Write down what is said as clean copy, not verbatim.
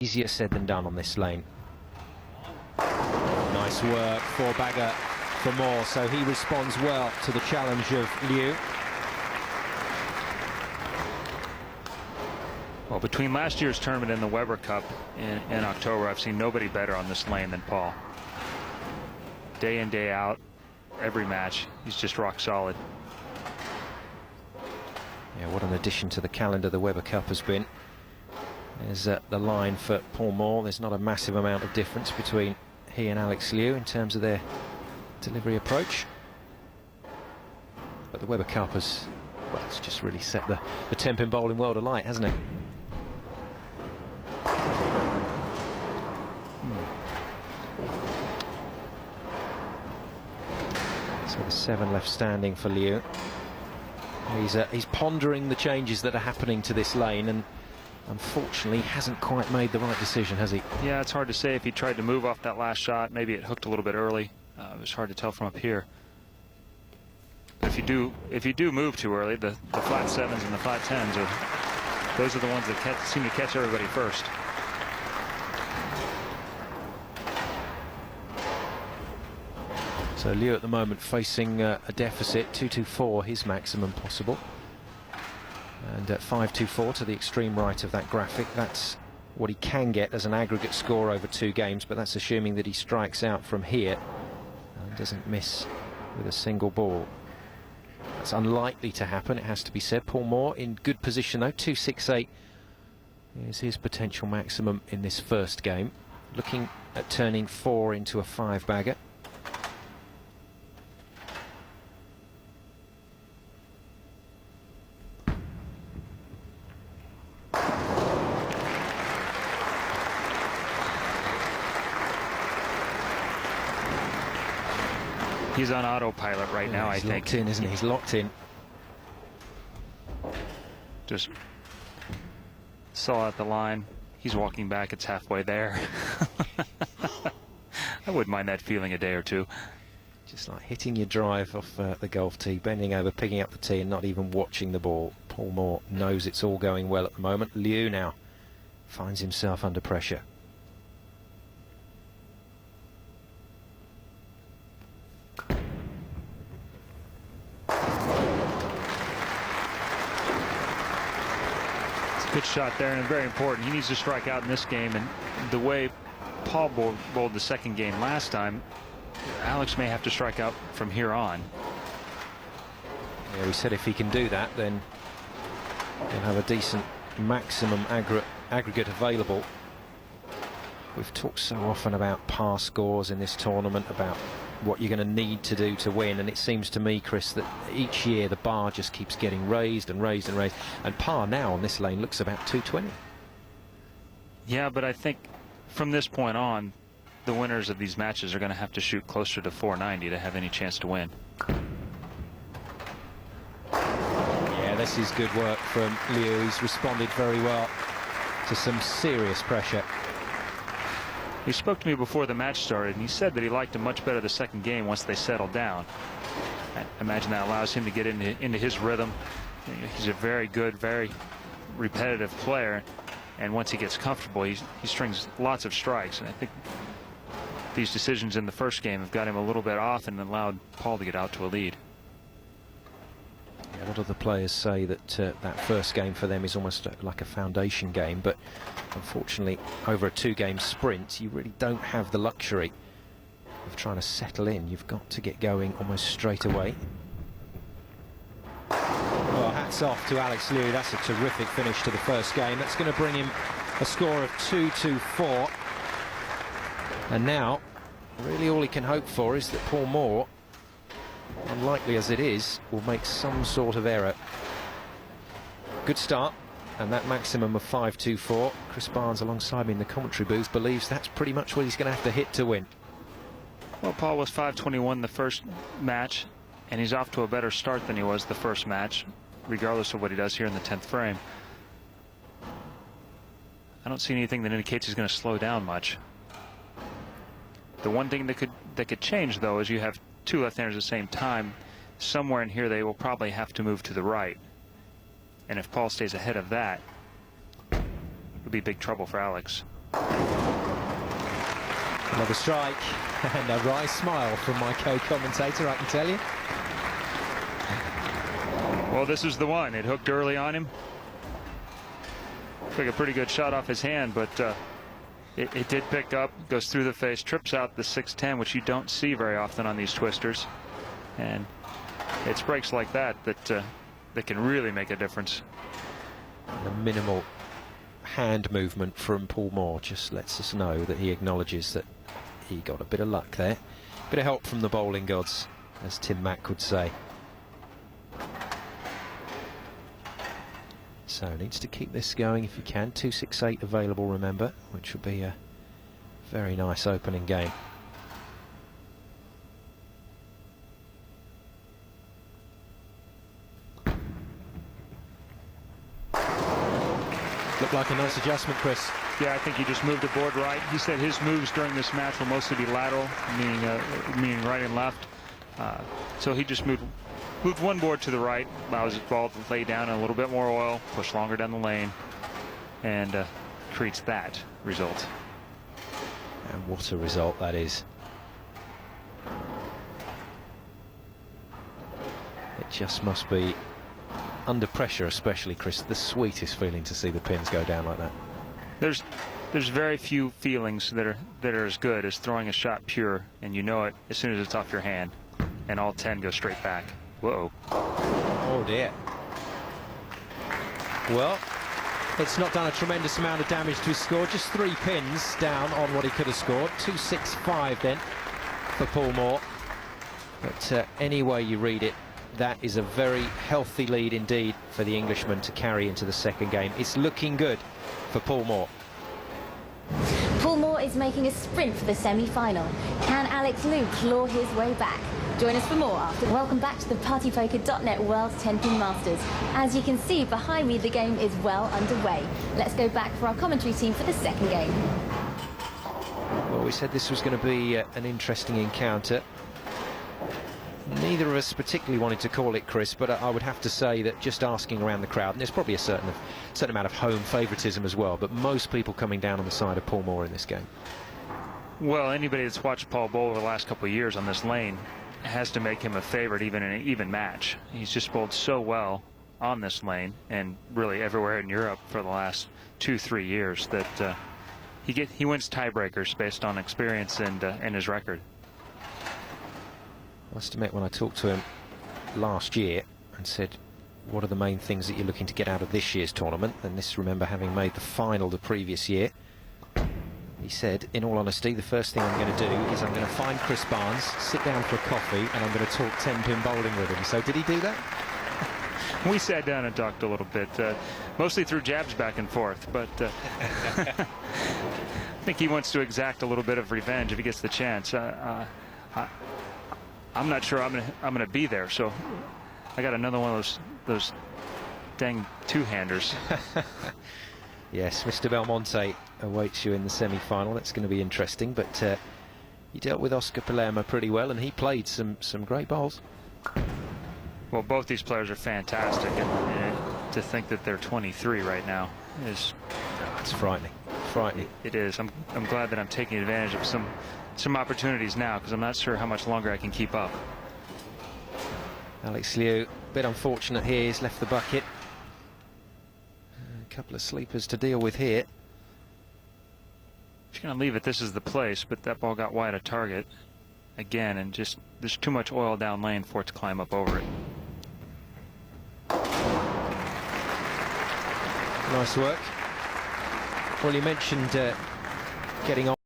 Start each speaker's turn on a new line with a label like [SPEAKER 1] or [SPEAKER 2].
[SPEAKER 1] Easier said than done on this lane. Nice work, four-bagger for Moor, so he responds well to the challenge of Liew.
[SPEAKER 2] Well, between last year's tournament and the Weber Cup in October, I've seen nobody better on this lane than Paul. Day in, day out, every match, he's just rock solid.
[SPEAKER 1] Yeah, what an addition to the calendar the Weber Cup has been. There's the line for Paul Moor. There's not a massive amount of difference between he and Alex Liew in terms of their delivery approach. But the Weber Cup has, well, it's just really set the Tenpin bowling world alight, hasn't it? So the 7 left standing for Liew. He's pondering the changes that are happening to this lane, and unfortunately hasn't quite made the right decision, has he?
[SPEAKER 2] Yeah, it's hard to say if he tried to move off that last shot. Maybe it hooked a little bit early. It was hard to tell from up here. But if you do move too early, the flat 7s and the flat 10s those are the ones that seem to catch everybody first.
[SPEAKER 1] So Liew at the moment facing a deficit, 224, his maximum possible. And at 524 to the extreme right of that graphic, that's what he can get as an aggregate score over 2 games, but that's assuming that he strikes out from here and doesn't miss with a single ball. That's unlikely to happen, it has to be said. Paul Moor in good position though, 268 is his potential maximum in this first game. Looking at turning 4 into a 5-bagger.
[SPEAKER 2] He's on autopilot right now, I think.
[SPEAKER 1] He's locked in, isn't he? He's locked in.
[SPEAKER 2] Just saw out the line. He's walking back. It's halfway there. I wouldn't mind that feeling a day or two.
[SPEAKER 1] Just like hitting your drive off the golf tee, bending over, picking up the tee and not even watching the ball. Paul Moor knows it's all going well at the moment. Liew now finds himself under pressure.
[SPEAKER 2] Good shot there, and very important. He needs to strike out in this game, and the way Paul bowled the second game last time, Alex may have to strike out from here on.
[SPEAKER 1] Yeah, we said if he can do that, then he'll have a decent maximum aggregate available. We've talked so often about par scores in this tournament, about what you're going to need to do to win, and it seems to me, Chris, that each year the bar just keeps getting raised and raised and raised, and par now on this lane looks about 220.
[SPEAKER 2] Yeah, but I think from this point on, the winners of these matches are going to have to shoot closer to 490 to have any chance to win.
[SPEAKER 1] Yeah, this is good work from Liew. He's responded very well to some serious pressure.
[SPEAKER 2] He spoke to me before the match started, and he said that he liked him much better the second game once they settled down. I imagine that allows him to get into his rhythm. He's a very good, very repetitive player, and once he gets comfortable, he strings lots of strikes. And I think these decisions in the first game have got him a little bit off and allowed Paul to get out to a lead.
[SPEAKER 1] Yeah, a lot of the players say that that first game for them is almost like a foundation game, but unfortunately over a 2-game sprint you really don't have the luxury of trying to settle in. You've got to get going almost straight away. Well, hats off to Alex Liew. That's a terrific finish to the first game. That's going to bring him a score of 224, and now really all he can hope for is that Paul Moor, unlikely as it is, will make some sort of error. Good start, and that maximum of 524. Chris Barnes alongside me in the commentary booth believes that's pretty much what he's going to have to hit to win.
[SPEAKER 2] Well, Paul was 521 the first match, and he's off to a better start than he was the first match, regardless of what he does here in the 10th frame. I don't see anything that indicates he's going to slow down much. The one thing that could change, though, is you have 2 left-handers at the same time. Somewhere in here they will probably have to move to the right, and if Paul stays ahead of that, it would be big trouble for Alex.
[SPEAKER 1] Another strike and a wry smile from my co-commentator, I can tell you.
[SPEAKER 2] Well, this is the one. It hooked early on him. Took a pretty good shot off his hand, but it did pick up, goes through the face, trips out the 610, which you don't see very often on these twisters. And it's breaks like that that can really make a difference.
[SPEAKER 1] The minimal hand movement from Paul Moor just lets us know that he acknowledges that he got a bit of luck there. Bit of help from the bowling gods, as Tim Mack would say. So needs to keep this going if you can. 268 available, remember, which will be a very nice opening game. Looked like a nice adjustment, Chris.
[SPEAKER 2] Yeah, I think he just moved the board right. He said his moves during this match will mostly be lateral, meaning right and left. So he just moved one board to the right, allows his ball to lay down in a little bit more oil, push longer down the lane, and creates that result.
[SPEAKER 1] And what a result that is. It just must be, under pressure especially, Chris, the sweetest feeling to see the pins go down like that.
[SPEAKER 2] There's very few feelings that are as good as throwing a shot pure, and you know it as soon as it's off your hand, and all 10 go straight back. Whoa.
[SPEAKER 1] Oh dear. Well, it's not done a tremendous amount of damage to his score. Just 3 pins down on what he could have scored. 265 then for Paul Moor. But any way you read it, that is a very healthy lead indeed for the Englishman to carry into the second game. It's looking good for Paul Moor.
[SPEAKER 3] Paul Moor is making a sprint for the semi-final. Can Alex Liew claw his way back? Join us for more after. Welcome back to the PartyPoker.net World's Tenpin Masters. As you can see behind me, the game is well underway. Let's go back for our commentary team for the second game.
[SPEAKER 1] Well, we said this was going to be an interesting encounter. Neither of us particularly wanted to call it, Chris, but I would have to say that just asking around the crowd, and there's probably a certain amount of home favouritism as well, but most people coming down on the side of Paul Moor in this game.
[SPEAKER 2] Well, anybody that's watched Paul bowl over the last couple of years on this lane has to make him a favorite even in an even match. He's just bowled so well on this lane and really everywhere in Europe for the last 2-3 years that he wins tiebreakers based on experience and his record.
[SPEAKER 1] I must admit, when I talked to him last year and said, what are the main things that you're looking to get out of this year's tournament, and this, remember, having made the final the previous year, he said, in all honesty, the first thing I'm going to do is I'm going to find Chris Barnes, sit down for a coffee, and I'm going to talk 10-pin bowling with him. So did he do that?
[SPEAKER 2] We sat down and talked a little bit, mostly through jabs back and forth, but I think he wants to exact a little bit of revenge if he gets the chance. I'm not sure I'm gonna be there, so I got another one of those dang two-handers.
[SPEAKER 1] Yes, Mr. Belmonte awaits you in the semi-final. That's going to be interesting, but you dealt with Oscar Palermo pretty well, and he played some great bowls.
[SPEAKER 2] Well, both these players are fantastic, and to think that they're 23 right now is
[SPEAKER 1] it's frightening. Frightening.
[SPEAKER 2] It is. I'm glad that I'm taking advantage of some opportunities now, because I'm not sure how much longer I can keep up.
[SPEAKER 1] Alex Liew, a bit unfortunate here. He's left the bucket. A couple of sleepers to deal with here.
[SPEAKER 2] Just going to leave it. This is the place, but that ball got wide of target again, and just there's too much oil down lane for it to climb up over it.
[SPEAKER 1] Nice work. Well, you mentioned getting on.